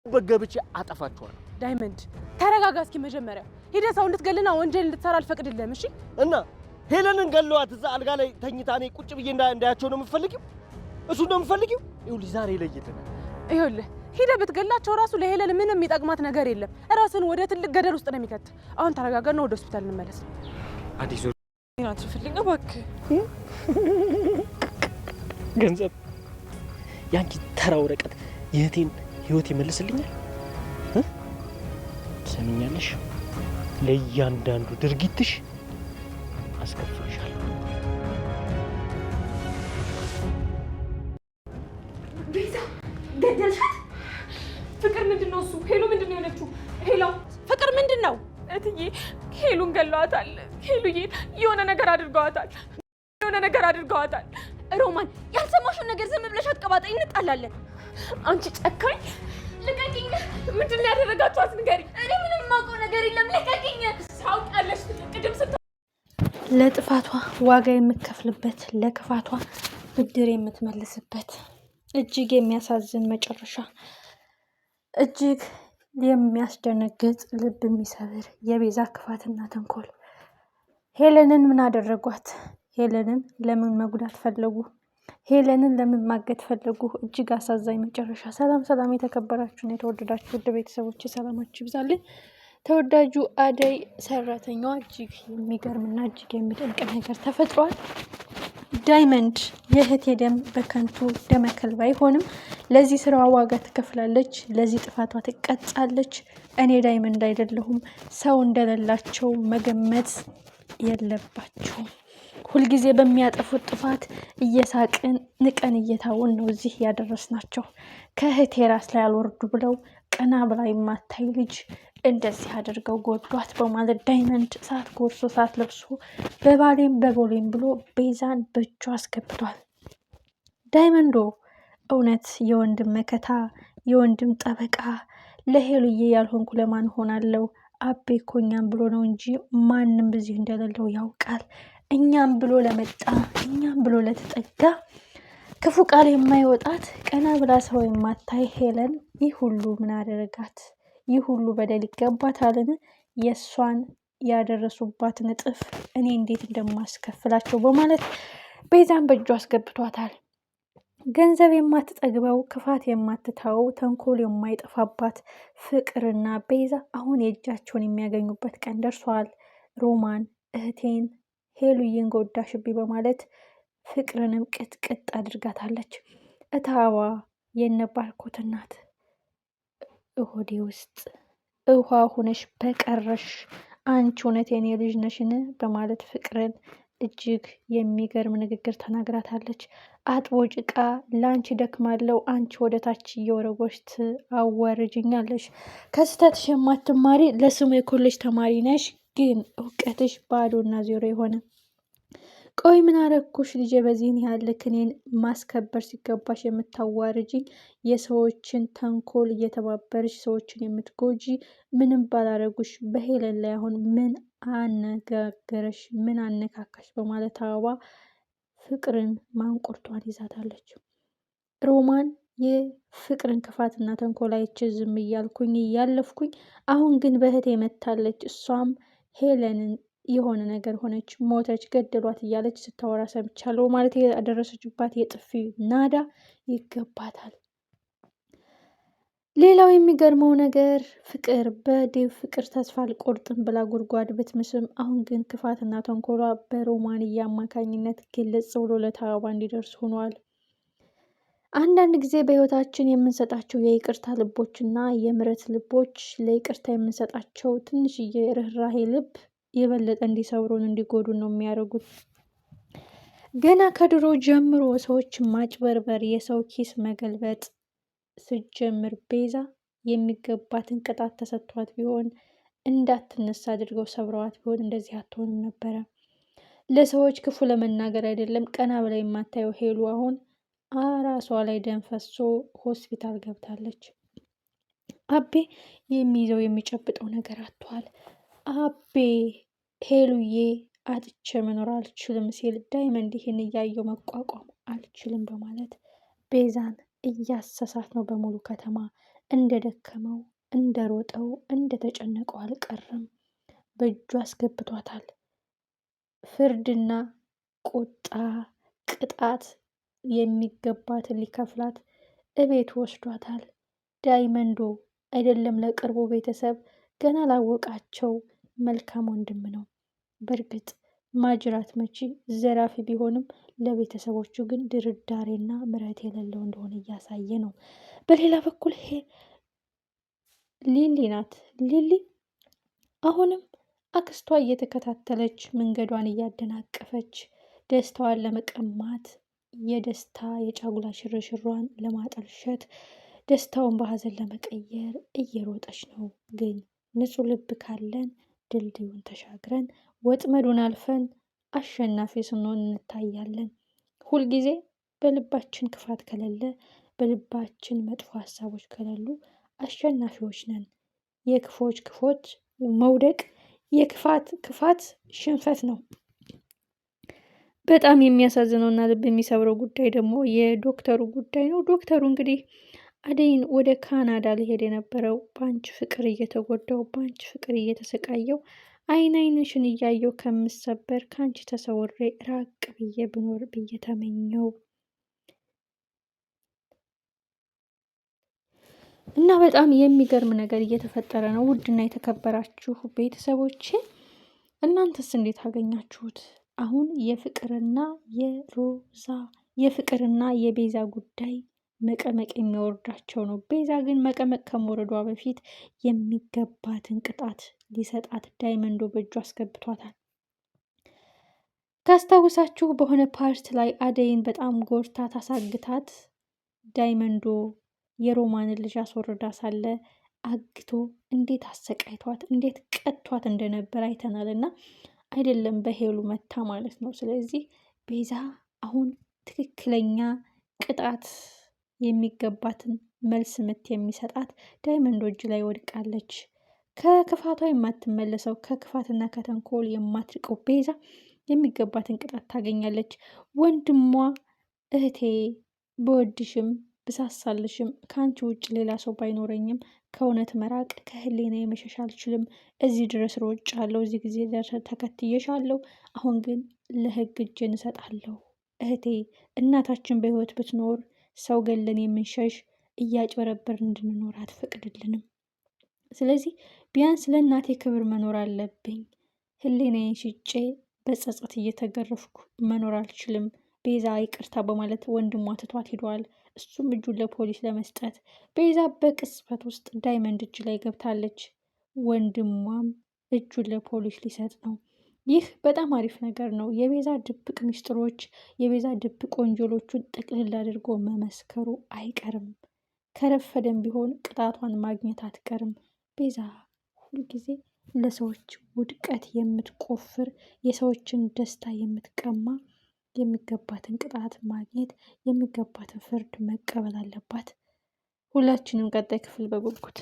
በገብቼ አጠፋቸዋለሁ። ዳይመንድ ተረጋጋ እስኪ መጀመሪያ ሄደህ ሰው እንድትገልና ወንጀል እንድትሰራ አልፈቅድልህም እሺ እና ሄለንን ገለዋት እዛ አልጋ ላይ ተኝታ እኔ ቁጭ ብዬ እንዳያቸው ነው የምፈልጊው እሱ ነው የምፈልጊው ይኸውልህ ዛሬ ለይተናል ይኸውልህ ሄደህ ብትገላቸው ራሱ ለሄለን ምንም የሚጠቅማት ነገር የለም ራስን ወደ ትልቅ ገደል ውስጥ ነው የሚከት አሁን ተረጋጋና ወደ ሆስፒታል እንመለስ አዲስ ነው ትፈልግ እባክህ ገንዘብ ያንቺ ተራ ወረቀት የእህቴን ህይወት ይመልስልኛል ሰሚኛለሽ ለእያንዳንዱ ድርጊትሽ አስከፍልሻለሁ ቤዛ ገደልሻት ፍቅር ምንድነው እሱ ሄሉ ምንድነው የሆነችው ሄሎ ፍቅር ምንድነው እትዬ ሄሉን ገለዋታል ሄሉዬ የሆነ ነገር አድርገዋታል ሮማን ያልሰማሽውን ነገር ዝም ብለሽ አትቀባጣይ እንጣላለን አንቺ ጨካኝ ልቀቂኝ ምንድነው ያደረጋችኋት ንገሪ እኔ ምንም የማውቀው ነገር የለም ልቀቂኝ ሳውቃለሽ ቅድም ለጥፋቷ ዋጋ የምትከፍልበት ለክፋቷ ብድር የምትመልስበት እጅግ የሚያሳዝን መጨረሻ እጅግ የሚያስደነግጥ ልብ የሚሰብር የቤዛ ክፋትና ተንኮል ሄለንን ምን አደረጓት ሄለንን ለምን መጉዳት ፈለጉ ሄለንን ለምን ማገት ፈለጉ እጅግ አሳዛኝ መጨረሻ ሰላም የተከበራችሁና የተወደዳችሁ ውድ ቤተሰቦች ሰላማችሁ ይብዛልኝ ተወዳጁ አደይ ሰራተኛዋ እጅግ የሚገርምና እጅግ የሚደንቅ ነገር ተፈጥሯል ዳይመንድ የእህቴ ደም በከንቱ ደመከልብ አይሆንም ለዚህ ስራዋ ዋጋ ትከፍላለች ለዚህ ጥፋቷ ትቀጣለች እኔ ዳይመንድ አይደለሁም ሰው እንደሌላቸው መገመት የለባቸውም ሁልጊዜ በሚያጠፉት ጥፋት እየሳቅን ንቀን እየታውን ነው እዚህ ያደረስናቸው ከእህቴ ራስ ላይ አልወርዱ ብለው ቀና ብላ የማታይ ልጅ እንደዚህ አድርገው ጎዷት በማለት ዳይመንድ ሰዓት ጎርሶ ሰዓት ለብሶ በቦሌም ብሎ ቤዛን በእጁ አስገብቷል ዳይመንዶ እውነት የወንድም መከታ የወንድም ጠበቃ ለሄሉዬ ያልሆንኩ ለማን ሆናለው አቤ እኮ እኛም ብሎ ነው እንጂ ማንም በዚህ እንደሌለው ያውቃል እኛም ብሎ ለመጣ እኛም ብሎ ለተጠጋ ክፉ ቃል የማይወጣት ቀና ብላ ሰው የማታይ ሄለን ይህ ሁሉ ምን አደረጋት ይህ ሁሉ በደል ይገባታልን የሷን ያደረሱባትን እጥፍ እኔ እንዴት እንደማስከፍላቸው በማለት ቤዛን በእጁ አስገብቷታል ገንዘብ የማትጠግበው ክፋት የማትታው ተንኮል የማይጠፋባት ፍቅርና ቤዛ አሁን የእጃቸውን የሚያገኙበት ቀን ደርሷል ሮማን እህቴን ሄሉዬን ጎዳሽብኝ በማለት ፍቅርንም ቅጥቅጥ አድርጋታለች እታዋ የነባርኮት እናት እሆዴ ውስጥ ውሃ ሆነሽ በቀረሽ አንቺ እውነት የኔ ልጅ ነሽን በማለት ፍቅርን እጅግ የሚገርም ንግግር ተናግራታለች አጥቦ ጭቃ ላንቺ ደክማለው አንቺ ወደታች እየወረወሽ አዋርጅኛለሽ ከስተትሽ የማትማሪ ለስሙ የኮሌጅ ተማሪ ነሽ ግን እውቀትሽ ባዶና ዜሮ የሆነ ቆይ ምን አረኩሽ ልጄ በዚህን ያህል እኔን ማስከበር ሲገባሽ የምታዋርጂኝ የሰዎችን ተንኮል እየተባበርሽ ሰዎችን የምትጎጂ ምንም ባላረጉሽ በሄለን ላይ አሁን ምን አነጋገረሽ ምን አነካካሽ በማለት አበባ ፍቅርን ማንቆርቷን ይዛታለች ሮማን የፍቅርን ክፋትና ተንኮል አይቼ ዝም እያልኩኝ እያለፍኩኝ አሁን ግን በእህቴ መታለች እሷም ሄለንን የሆነ ነገር ሆነች ሞተች ገደሏት እያለች ስታወራ ሰምቻለሁ ማለት ያደረሰችባት የጥፊ ናዳ ይገባታል ሌላው የሚገርመው ነገር ፍቅር በዴቭ ፍቅር ተስፋ አልቆርጥም ብላ ጉድጓድ ብትምስም አሁን ግን ክፋትና ተንኮሏ በሮማን አማካኝነት ግልጽ ብሎ ለታባ እንዲደርስ ሆኗል አንዳንድ ጊዜ በህይወታችን የምንሰጣቸው የይቅርታ ልቦችና የምሕረት ልቦች ለይቅርታ የምንሰጣቸው ትንሽዬ ርህራሄ ልብ የበለጠ እንዲሰብሩን እንዲጎዱን ነው የሚያደርጉት ገና ከድሮ ጀምሮ ሰዎች ማጭበርበር የሰው ኪስ መገልበጥ ስጀምር ቤዛ የሚገባትን ቅጣት ተሰጥቷት ቢሆን እንዳትነሳ አድርገው ሰብረዋት ቢሆን እንደዚህ አትሆንም ነበረ ለሰዎች ክፉ ለመናገር አይደለም ቀና ብላ የማታየው ሄሉ አሁን ራሷ ላይ ደም ፈሶ ሆስፒታል ገብታለች አቤ የሚይዘው የሚጨብጠው ነገር አጥቷል አቤ ሄሉዬ አጥቼ መኖር አልችልም ሲል ዳይመንድ ይሄን እያየው መቋቋም አልችልም በማለት ቤዛን እያሰሳት ነው በሙሉ ከተማ እንደደከመው እንደሮጠው እንደተጨነቀው አልቀረም። በእጁ አስገብቷታል። ፍርድና ቁጣ ቅጣት የሚገባትን ሊከፍላት እቤት ወስዷታል። ዳይመንዶ አይደለም ለቅርቡ ቤተሰብ ገና ላወቃቸው መልካም ወንድም ነው። በእርግጥ ማጅራት መቺ ዘራፊ ቢሆንም ለቤተሰቦቹ ግን ድርዳሬና ምሕረት የሌለው እንደሆነ እያሳየ ነው። በሌላ በኩል ሊሊ ናት። ሊሊ አሁንም አክስቷ እየተከታተለች መንገዷን እያደናቀፈች ደስታዋን ለመቀማት የደስታ የጫጉላ ሽርሽሯን ለማጠልሸት ደስታውን በሀዘን ለመቀየር እየሮጠች ነው። ግን ንጹሕ ልብ ካለን ድልድዩን ተሻግረን ወጥመዱን አልፈን አሸናፊ ስንሆን እንታያለን። ሁልጊዜ በልባችን ክፋት ከሌለ፣ በልባችን መጥፎ ሀሳቦች ከሌሉ አሸናፊዎች ነን። የክፎች ክፎች መውደቅ፣ የክፋት ክፋት ሽንፈት ነው። በጣም የሚያሳዝነው እና ልብ የሚሰብረው ጉዳይ ደግሞ የዶክተሩ ጉዳይ ነው። ዶክተሩ እንግዲህ አደይን ወደ ካናዳ ሊሄድ የነበረው በአንቺ ፍቅር እየተጎዳው በአንቺ ፍቅር እየተሰቃየው አይንሽን እያየው ከምሰበር ከአንቺ ተሰውሬ ራቅ ብዬ ብኖር ብዬ ተመኘው እና በጣም የሚገርም ነገር እየተፈጠረ ነው። ውድና የተከበራችሁ ቤተሰቦቼ እናንተስ እንዴት አገኛችሁት? አሁን የፍቅርና የቤዛ ጉዳይ መቀመቅ የሚያወርዳቸው ነው። ቤዛ ግን መቀመቅ ከመውረዷ በፊት የሚገባትን ቅጣት ሊሰጣት ዳይመንዶ በእጁ አስገብቷታል። ካስታውሳችሁ በሆነ ፓርት ላይ አደይን በጣም ጎርታ ታሳግታት ዳይመንዶ የሮማንን ልጅ አስወርዳ ሳለ አግቶ እንዴት አሰቃይቷት እንዴት ቀቷት እንደነበር አይተናል። እና አይደለም በሄሉ መታ ማለት ነው። ስለዚህ ቤዛ አሁን ትክክለኛ ቅጣት የሚገባትን መልስ ምት የሚሰጣት ዳይመንዶ እጅ ላይ ወድቃለች። ከክፋቷ የማትመለሰው ከክፋትና ከተንኮል የማትርቀው ቤዛ የሚገባትን ቅጣት ታገኛለች። ወንድሟ እህቴ በወድሽም ብሳሳልሽም ከአንቺ ውጭ ሌላ ሰው ባይኖረኝም ከእውነት መራቅ ከህሊና የመሸሽ አልችልም። እዚህ ድረስ ሮጫለሁ፣ እዚህ ጊዜ ተከትዬሻለሁ። አሁን ግን ለህግ እጄን እሰጣለሁ። እህቴ እናታችን በህይወት ብትኖር ሰው ገለን የምንሸሽ እያጭበረበር እንድንኖር አትፈቅድልንም። ስለዚህ ቢያንስ ለእናቴ ክብር መኖር አለብኝ። ህሊናዬን ሽጬ በጸጸት እየተገረፍኩ መኖር አልችልም። ቤዛ ይቅርታ በማለት ወንድሟ ትቷት ሂደዋል። እሱም እጁን ለፖሊስ ለመስጠት ቤዛ በቅጽበት ውስጥ ዳይመንድ እጅ ላይ ገብታለች። ወንድሟም እጁን ለፖሊስ ሊሰጥ ነው። ይህ በጣም አሪፍ ነገር ነው። የቤዛ ድብቅ ሚስጥሮች፣ የቤዛ ድብቅ ወንጀሎቹን ጥቅልል አድርጎ መመስከሩ አይቀርም። ከረፈደም ቢሆን ቅጣቷን ማግኘት አትቀርም። ቤዛ ሁልጊዜ ለሰዎች ውድቀት የምትቆፍር የሰዎችን ደስታ የምትቀማ የሚገባትን ቅጣት ማግኘት የሚገባትን ፍርድ መቀበል አለባት። ሁላችንም ቀጣይ ክፍል በጉጉት